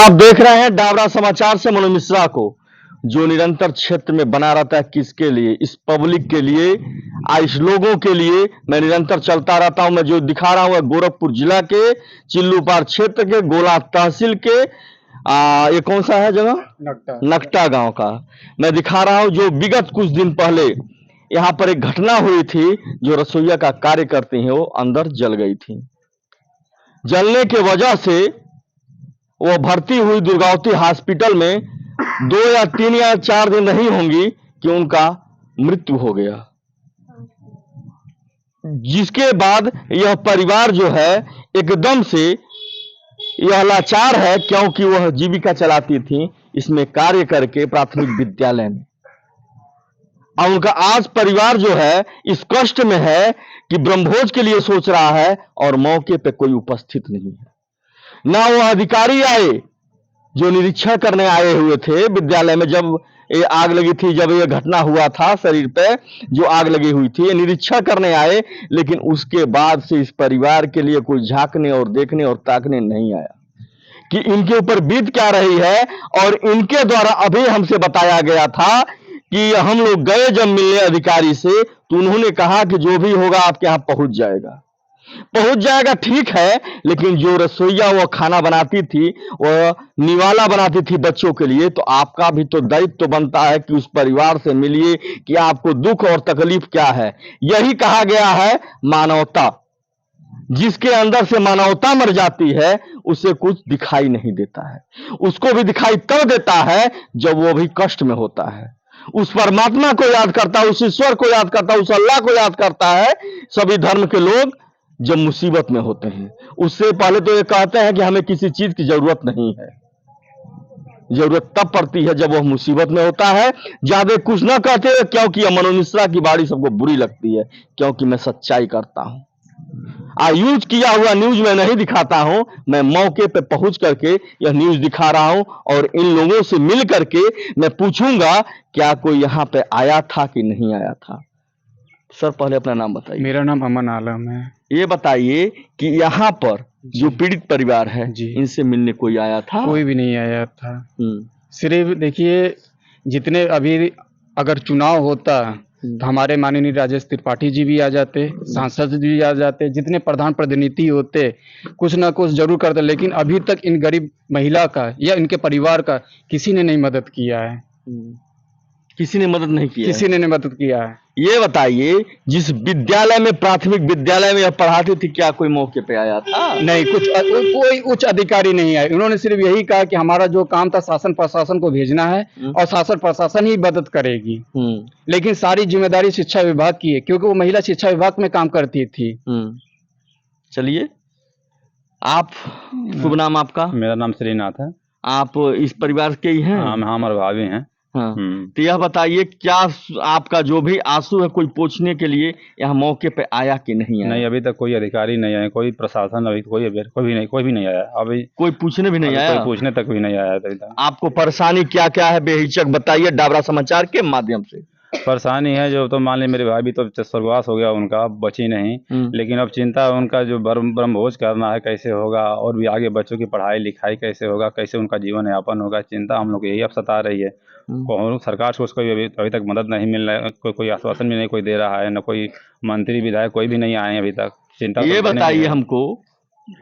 आप देख रहे हैं डाबरा समाचार से मनोज मिश्रा को, जो निरंतर क्षेत्र में बना रहता है। किसके लिए? इस पब्लिक के लिए, इस लोगों के लिए मैं निरंतर चलता रहता हूं। मैं जो दिखा रहा हूं गोरखपुर जिला के चिल्लूपार क्षेत्र के गोला तहसील के ये कौन सा है जगह? नकटा गांव का मैं दिखा रहा हूं। जो विगत कुछ दिन पहले यहाँ पर एक घटना हुई थी, जो रसोईया का कार्य करती हैं, वो अंदर जल गई थी। जलने के वजह से वो भर्ती हुई दुर्गावती हॉस्पिटल में 2 या 3 या 4 दिन नहीं होंगी कि उनका मृत्यु हो गया। जिसके बाद यह परिवार जो है एकदम से यह लाचार है, क्योंकि वह जीविका चलाती थी इसमें कार्य करके प्राथमिक विद्यालय में। और उनका आज परिवार जो है इस कष्ट में है कि ब्रह्मभोज के लिए सोच रहा है और मौके पे कोई उपस्थित नहीं है। ना वो अधिकारी आए जो निरीक्षण करने आए हुए थे विद्यालय में। जब ये आग लगी थी, जब ये घटना हुआ था, शरीर पे जो आग लगी हुई थी, ये निरीक्षण करने आए, लेकिन उसके बाद से इस परिवार के लिए कोई झांकने और देखने और ताकने नहीं आया कि इनके ऊपर बीत क्या रही है। और इनके द्वारा अभी हमसे बताया गया था कि हम लोग गए जब मिलने अधिकारी से, तो उन्होंने कहा कि जो भी होगा आपके यहाँ पहुंच जाएगा। ठीक है, लेकिन जो रसोईया वो खाना बनाती थी, वो निवाला बनाती थी बच्चों के लिए, तो आपका भी तो दायित्व तो बनता है कि उस परिवार से मिलिए कि आपको दुख और तकलीफ क्या है। यही कहा गया है मानवता। जिसके अंदर से मानवता मर जाती है उसे कुछ दिखाई नहीं देता है। उसको भी दिखाई तब देता है जब वो भी कष्ट में होता है, उस परमात्मा को याद करता है, उस ईश्वर को याद करता है, उस अल्लाह को याद करता है। सभी धर्म के लोग जब मुसीबत में होते हैं, उससे पहले तो ये कहते हैं कि हमें किसी चीज की जरूरत नहीं है। जरूरत तब पड़ती है जब वह मुसीबत में होता है। ज्यादा कुछ ना कहते हैं, क्योंकि मनोज मिश्रा की बाड़ी सबको बुरी लगती है, क्योंकि मैं सच्चाई करता हूं। यूज किया हुआ न्यूज मैं नहीं दिखाता हूं, मैं मौके पे पहुंच करके यह न्यूज दिखा रहा हूं। और इन लोगों से मिल करके मैं पूछूंगा क्या कोई यहाँ पे आया था कि नहीं आया था। सर पहले अपना नाम बताइए। मेरा नाम अमन आलम है। ये बताइए कि यहाँ पर जो पीड़ित परिवार है, इनसे मिलने कोई आया था? कोई भी नहीं आया था। सिर्फ देखिए, जितने अभी अगर चुनाव होता तो हमारे माननीय राजेश त्रिपाठी जी भी आ जाते, सांसद भी आ जाते, जितने प्रधान प्रतिनिधि होते कुछ ना कुछ जरूर करते, लेकिन अभी तक इन गरीब महिला का या इनके परिवार का किसी ने नहीं मदद किया है। किसी ने मदद नहीं किया? किसी ने नहीं मदद किया है। ये बताइए, जिस विद्यालय में, प्राथमिक विद्यालय में यह पढ़ाती थी, क्या कोई मौके पे आया था? नहीं, कोई उच्च अधिकारी नहीं आए। उन्होंने सिर्फ यही कहा कि हमारा जो काम था शासन प्रशासन को भेजना है और शासन प्रशासन ही मदद करेगी। लेकिन सारी जिम्मेदारी शिक्षा विभाग की है, क्योंकि वो महिला शिक्षा विभाग में काम करती थी। चलिए, आप शुभ नाम आपका? मेरा नाम श्रीनाथ है। आप इस परिवार के ही हैं? हाँ, हमारे भाभी हैं। हाँ। तो यह बताइए, क्या आपका जो भी आंसू है कोई पूछने के लिए यहाँ मौके पे आया कि नहीं आया? नहीं, अभी तक कोई अधिकारी नहीं आया, कोई प्रशासन अभी कोई भी नहीं आया। अभी कोई पूछने भी नहीं आया? कोई पूछने तक भी नहीं आया अभी तक। आपको परेशानी क्या क्या है, बेहिचक बताइए डाबरा समाचार के माध्यम से। परेशानी है जो, तो मान ली मेरे भाभी तो स्वर्गवास हो गया उनका, अब बची नहीं। लेकिन अब चिंता है उनका जो ब्रह्मभोज करना है कैसे होगा, और भी आगे बच्चों की पढ़ाई लिखाई कैसे होगा, कैसे उनका जीवन यापन होगा। चिंता हम लोग यही अब सता रही है। सरकार को उसको अभी तक मदद नहीं मिल रहा है, कोई आश्वासन भी नहीं कोई दे रहा है, न कोई मंत्री विधायक कोई भी नहीं आए अभी तक। चिंता ये बताइए हमको,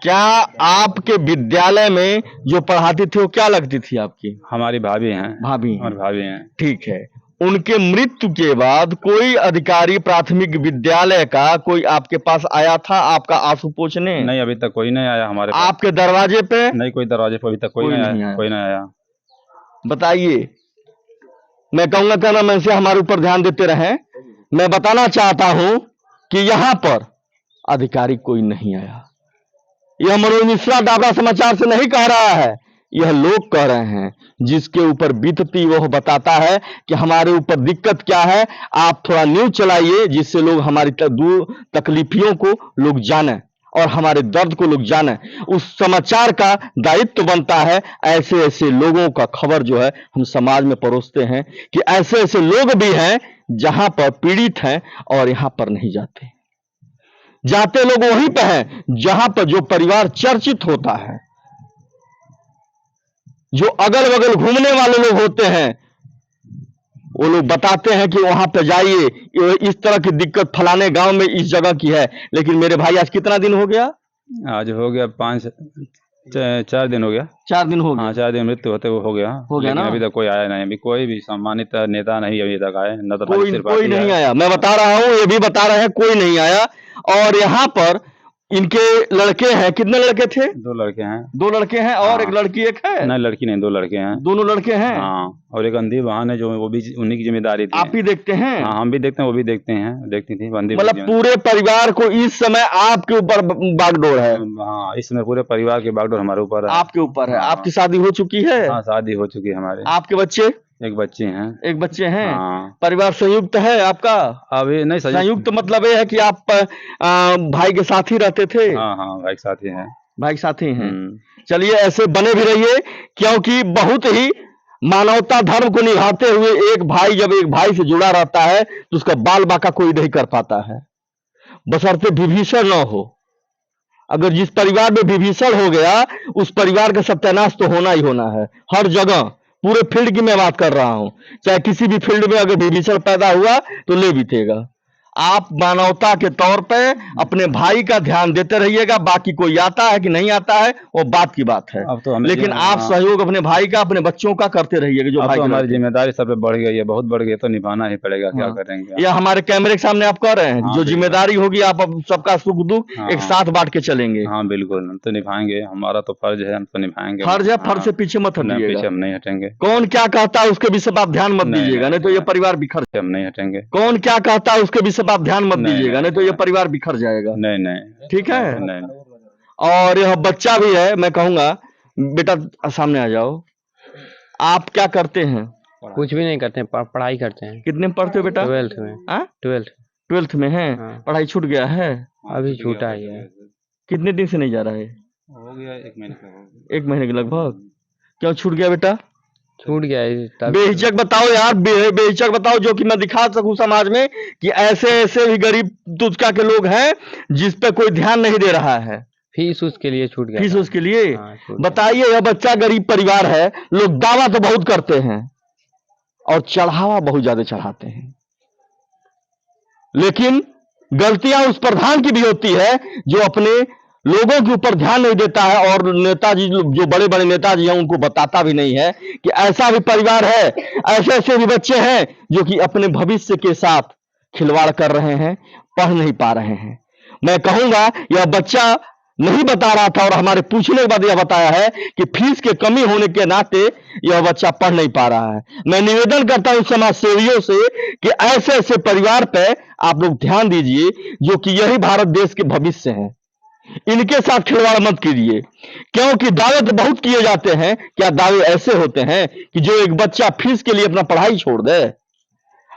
क्या आपके विद्यालय में जो पढ़ाती थी वो क्या लगती थी आपकी? हमारी भाभी हैं। हमारी भाभी हैं। ठीक है। उनके मृत्यु के बाद कोई अधिकारी प्राथमिक विद्यालय का कोई आपके पास आया था आपका आंसू पोंछने? नहीं, अभी तक कोई नहीं आया हमारे पास। आपके दरवाजे पे? नहीं, कोई दरवाजे पे अभी तक कोई नहीं आया। बताइए, मैं कहूंगा कहना मैं से हमारे ऊपर ध्यान देते रहे। मैं बताना चाहता हूं कि यहां पर अधिकारी कोई नहीं आया। यह मनोज मिश्रा डाबरा समाचार से नहीं कह रहा है, यह लोग कह रहे हैं। जिसके ऊपर बीतती वह बताता है कि हमारे ऊपर दिक्कत क्या है। आप थोड़ा न्यूज चलाइए, जिससे लोग हमारी तकलीफियों को लोग जाने और हमारे दर्द को लोग जाने। उस समाचार का दायित्व बनता है ऐसे ऐसे लोगों का खबर जो है हम समाज में परोसते हैं, कि ऐसे ऐसे लोग भी हैं जहां पर पीड़ित हैं और यहां पर नहीं जाते लोग वहीं पर हैं जहां पर जो परिवार चर्चित होता है। जो अगल बगल घूमने वाले लोग होते हैं वो लोग बताते हैं कि वहां पे जाइए, ये इस तरह की दिक्कत फलाने गांव में इस जगह की है। लेकिन मेरे भाई आज कितना दिन हो गया? आज हो गया 4 दिन हो गया। 4 दिन हो हाँ, गए। 4 दिन मृत्यु होते वो हो गया। हो गया लेकिन ना? अभी तक कोई आया नहीं, अभी कोई भी सम्मानित नेता नहीं अभी तक आए, न तो कोई राजस्थान कोई पार्टी नहीं आए। आया। मैं बता रहा हूँ, ये भी बता रहे हैं कोई नहीं आया। और यहाँ पर इनके लड़के हैं, कितने लड़के थे? 2 लड़के हैं। 2 लड़के हैं और हाँ। एक लड़की एक है? नहीं, लड़की नहीं, 2 लड़के हैं। दोनों लड़के हैं। हाँ, और एक अंधी बहन है जो वो भी उन्हीं की जिम्मेदारी थी। आप ही देखते हैं? हाँ, हम भी देखते हैं, वो भी देखते हैं, देखती थी बंदी। मतलब पूरे परिवार को इस समय आपके ऊपर बागडोर है? हाँ, इसमें पूरे परिवार के बागडोर हमारे ऊपर है। आपके ऊपर है। हाँ। आपकी शादी हो चुकी है? हाँ, शादी हो चुकी है हमारे। आपके बच्चे? एक बच्चे हैं। एक बच्चे हैं। हाँ, परिवार संयुक्त है आपका? अभी नहीं संयुक्त मतलब ये है कि आप भाई के साथ ही रहते थे? हाँ हाँ, भाई के साथ ही हैं। भाई के साथ ही हैं। हम्म। चलिए ऐसे बने भी रहिए, क्योंकि बहुत ही मानवता धर्म को निभाते हुए एक भाई जब एक भाई से जुड़ा रहता है तो उसका बाल बाका कोई नहीं कर पाता है, बशर्ते विभीषण न हो। अगर जिस परिवार में विभीषण हो गया उस परिवार का सत्यानाश तो होना ही होना है। हर जगह, पूरे फील्ड की मैं बात कर रहा हूं, चाहे किसी भी फील्ड में अगर विभीषण पैदा हुआ तो ले बीतेगा। आप मानवता के तौर पे अपने भाई का ध्यान देते रहिएगा। बाकी कोई आता है कि नहीं आता है वो बात की बात है, अब तो हमें लेकिन आप सहयोग अपने भाई का, अपने बच्चों का करते रहिएगा। जो अब भाई तो के हमारी लड़के। जिम्मेदारी सब पे बढ़ गई है, बहुत बढ़ गई है, तो निभाना ही पड़ेगा। क्या हाँ। करेंगे? या हमारे कैमरे के सामने आप कह रहे हैं हाँ, जो बिल्कुल। जिम्मेदारी होगी आप अब सबका सुख दुख हाँ, एक साथ बांट के चलेंगे। हाँ, बिल्कुल, हम तो निभाएंगे, हमारा तो फर्ज है, हम तो निभाएंगे। फर्ज है, फर्ज हाँ, से पीछे मत नहीं, हटिएगा। पीछे हम नहीं हटेंगे। कौन क्या कहता है उसके विषय पर आप ध्यान मत नहीं, दीजिएगा, नहीं तो ये परिवार बिखर। हम नहीं हटेंगे। कौन क्या कहता है उसके विषय पर आप ध्यान मत नहीं, दीजिएगा, नहीं तो ये परिवार बिखर जाएगा। नहीं नहीं, ठीक है? नहीं। और यह बच्चा भी है, मैं कहूंगा बेटा सामने आ जाओ। आप क्या करते हैं? कुछ भी नहीं करते हैं, पढ़ाई करते हैं। कितने में पढ़ते हो बेटा? 12th में। हाँ? 12th 12th में है। हाँ। पढ़ाई छूट गया है? अभी छूटा ही है। कितने दिन से नहीं जा रहा है? हो गया 1 महीने का। 1 महीने के लगभग। क्यों छूट गया बेटा? छूट गया है तब। बेहिचक बताओ यार, बेहिचक बताओ, जो कि मैं दिखा सकूं समाज में कि ऐसे ऐसे भी गरीब तुझका के लोग हैं जिस पे कोई ध्यान नहीं दे रहा है। फीस उसके लिए छूट गया फीस था। उसके लिए? हाँ, छूट गया। बताइए, यह बच्चा गरीब परिवार है, लोग दावा तो बहुत करते हैं और चढ़ावा बहुत ज्यादा चढ़ाते हैं, लेकिन गलतियां उस प्रधान की भी होती है जो अपने लोगों के ऊपर ध्यान नहीं देता है। और नेताजी जो बड़े बड़े नेताजी हैं उनको बताता भी नहीं है कि ऐसा भी परिवार है, ऐसे ऐसे भी बच्चे हैं जो कि अपने भविष्य के साथ खिलवाड़ कर रहे हैं, पढ़ नहीं पा रहे हैं। मैं कहूंगा यह बच्चा नहीं बता रहा था और हमारे पूछने के बाद यह बताया है कि फीस के कमी होने के नाते यह बच्चा पढ़ नहीं पा रहा है। मैं निवेदन करता हूं समाज सेवियों से कि ऐसे ऐसे परिवार पे आप लोग ध्यान दीजिए जो कि यही भारत देश के भविष्य हैं। इनके साथ खिलवाड़ मत कीजिए, क्योंकि दावे तो बहुत किए जाते हैं। क्या दावे ऐसे होते हैं कि जो एक बच्चा फीस के लिए अपना पढ़ाई छोड़ दे?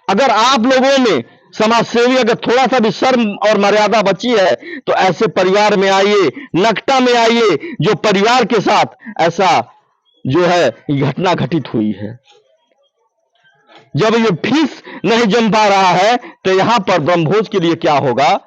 अगर आप लोगों में समाज सेवी अगर थोड़ा सा भी शर्म और मर्यादा बची है तो ऐसे परिवार में आइए, नकटा में आइए जो परिवार के साथ ऐसा जो है घटना घटित हुई है। जब ये फीस नहीं जम पा रहा है तो यहां पर ब्रह्मभोज के लिए क्या होगा?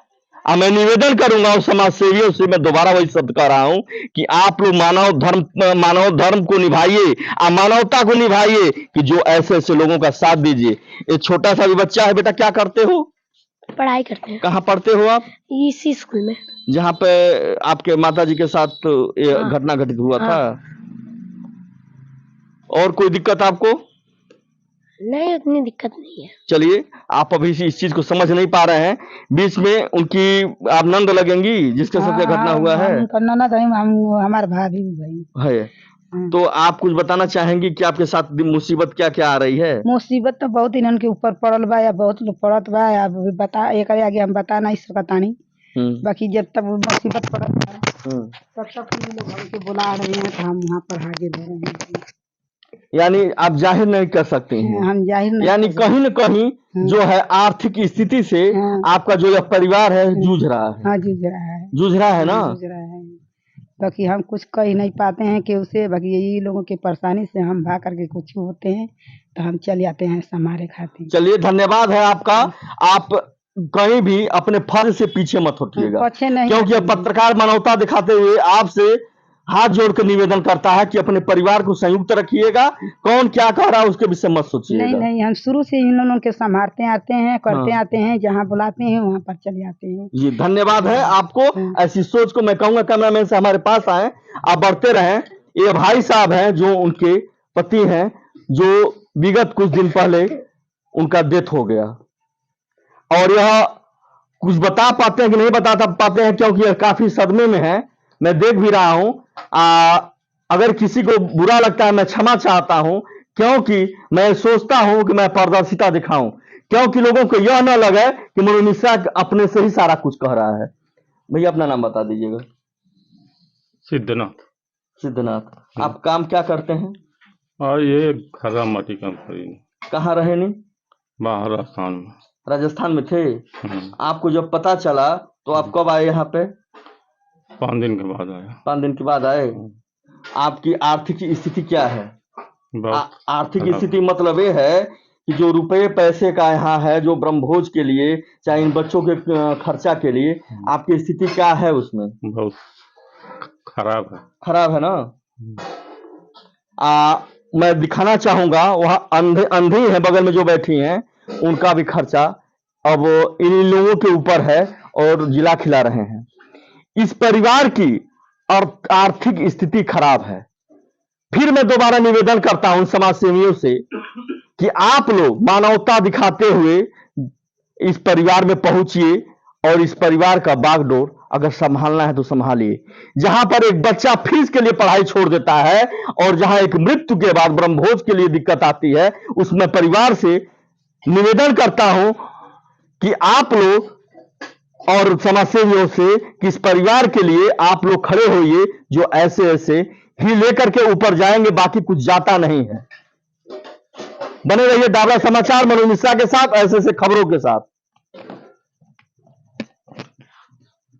मैं निवेदन करूंगा उस समाज सेवियों से, मैं दोबारा वही शब्द कह रहा हूं कि आप लोग मानव धर्म को निभाइए, मानवता को निभाइए कि जो ऐसे ऐसे लोगों का साथ दीजिए। एक छोटा सा भी बच्चा है, बेटा क्या करते हो? पढ़ाई करते हैं। कहाँ पढ़ते हो आप? इसी स्कूल में। जहाँ पे आपके माताजी के साथ ये हाँ। घटना घटित हुआ हाँ। था। और कोई दिक्कत आपको? नहीं, उतनी दिक्कत नहीं है। चलिए, आप अभी इस चीज को समझ नहीं पा रहे हैं, बीच में उनकी आप नंद लगेंगी जिसके साथ ये घटना हुआ है। ननद है, हम हमारे भाभी भाई है तो आप कुछ बताना चाहेंगी कि आपके साथ मुसीबत क्या क्या आ रही है? मुसीबत तो बहुत इन्हन के ऊपर पड़ल बा, या बहुत लोग पड़त बा। अब बता एक आगे हम बता नहीं सकतानी, बाकी जब तक मुसीबत पड़त बा तब तक ये लोग हमके बुला रहे हैं तो हम वहाँ पर हाजिर हो रहे हैं। यानी आप जाहिर नहीं कर सकते हैं, हम जाहिर नहीं यानी कर कहीं न कहीं जो है आर्थिक स्थिति से हाँ। आपका जो यह परिवार है जूझ रहा है। हाँ, जूझ रहा है। जूझ रहा है ना? जूझ रहा है। बाकी हम कुछ कह नहीं पाते हैं कि उसे, बाकी यही लोगों की परेशानी से हम भाग करके कुछ होते हैं तो हम चल जाते हैं समारे खाते। चलिए, धन्यवाद है आपका। आप कहीं भी अपने फर्ज से पीछे मत हटिएगा, पीछे नहीं क्योंकि अब हटेंगे। पत्रकार मानवता दिखाते हुए आपसे हाथ जोड़ के निवेदन करता है कि अपने परिवार को संयुक्त रखिएगा, कौन क्या कह रहा है उसके विषय मत नहीं सोचिएगा। नहीं, हम शुरू से इन लोगों के संभालते आते हैं, करते हाँ। आते हैं, जहाँ बुलाते हैं वहाँ पर चले आते हैं। जी धन्यवाद है आपको। ऐसी सोच को मैं कहूंगा कैमरामैन से हमारे पास आए, आप बढ़ते रहें। ये भाई साहब हैं जो उनके पति हैं, जो विगत कुछ दिन पहले उनका डेथ हो गया, और यह कुछ बता पाते हैं कि नहीं बता पाते हैं, क्योंकि यह काफी सदमे में है। मैं देख भी रहा हूं। अगर किसी को बुरा लगता है मैं क्षमा चाहता हूं, क्योंकि मैं सोचता हूं कि मैं पारदर्शिता दिखाऊं, क्योंकि लोगों को यह न लगे कि मनोज मिश्रा अपने से ही सारा कुछ कह रहा है। भैया अपना नाम बता दीजिएगा। सिद्धनाथ। सिद्धनाथ, आप काम क्या करते हैं? और ये खरा माटी कंपनी कहाँ रहे नहीं? बाहर राजस्थान में। राजस्थान में थे। आपको जब पता चला तो आप कब आए यहाँ पे? 5 दिन के बाद आया। 5 दिन के बाद आए। आपकी आर्थिक स्थिति क्या है? आर्थिक स्थिति मतलब ये है कि जो रुपए पैसे का यहाँ है, जो ब्रह्मभोज के लिए, चाहे इन बच्चों के खर्चा के लिए, आपकी स्थिति क्या है उसमें? बहुत खराब है। खराब है ना। मैं दिखाना चाहूंगा, वहाँ अंधी है बगल में जो बैठी हैं, उनका भी खर्चा अब इन लोगों के ऊपर है और जिला खिला रहे हैं। इस परिवार की और आर्थिक स्थिति खराब है। फिर मैं दोबारा निवेदन करता हूं समाज सेवियों से कि आप लोग मानवता दिखाते हुए इस परिवार में पहुंचिए और इस परिवार का बागडोर अगर संभालना है तो संभालिए। जहां पर एक बच्चा फीस के लिए पढ़ाई छोड़ देता है और जहां एक मृत्यु के बाद ब्रह्मभोज के लिए दिक्कत आती है, उसमें परिवार से निवेदन करता हूं कि आप लोग और समाजसेवियों से कि इस परिवार के लिए आप लोग खड़े होइए, जो ऐसे ऐसे ही लेकर के ऊपर जाएंगे, बाकी कुछ जाता नहीं है। बने रहिए डाबरा समाचार मनोज मिश्रा के साथ, ऐसे ऐसे खबरों के साथ।